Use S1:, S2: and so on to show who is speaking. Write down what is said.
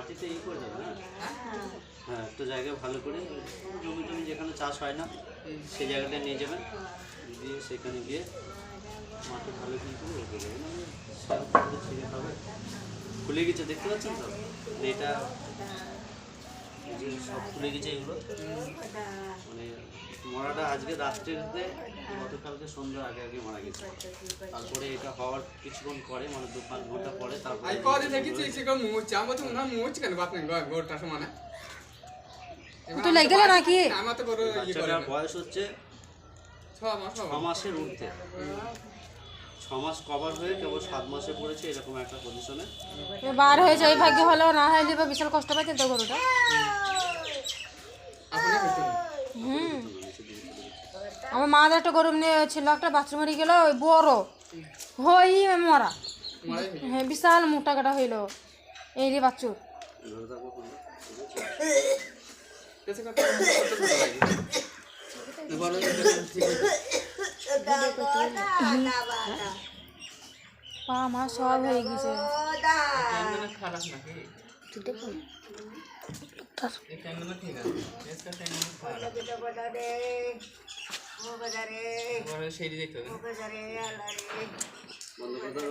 S1: মাটিতে ই করে দেবে না? হ্যাঁ, একটা জায়গায় ভালো করে জমি টমি যেখানে চাষ হয় না সেই জায়গাটা নিয়ে যাবেন, দিয়ে সেখানে গিয়ে মাটি ভালো করে রেখে দেবেন। সেরকম ছিঁড়ে হবে, খুলে গেছে দেখতে পাচ্ছেন তো, এটা এই যে সব খুলে গেছে এগুলো। মানে মরাটা আজকে রাত্রিতে গতকালকে সন্ধ্যার আগে আগে মারা গেছে। তারপরে এটা হওয়ার কিছুক্ষণ পরে মানে 2-5 ঘন্টা পরে তারপরে বাচ্চাটার বয়স হচ্ছে 6 মাসের ঊর্ধ্বে। 6 মাস কভার হয়ে কেবল 7 মাসে পড়েছে এরকম একটা পজিশনে
S2: বার হয়ে যায়। ভাগ্য ভালো না হয় বিশাল কষ্ট পাইছে তো গরুটা। আমার মাদের একটা গরু নিয়ে ছিল, একটা বাচ্চা মরে গেল, ওই বড় হই মরা, হ্যাঁ বিশাল মোটা কাটা হইল এই রে বাচ্চুর। পা মা সব হয়ে গেছে।
S1: বন্ধ করে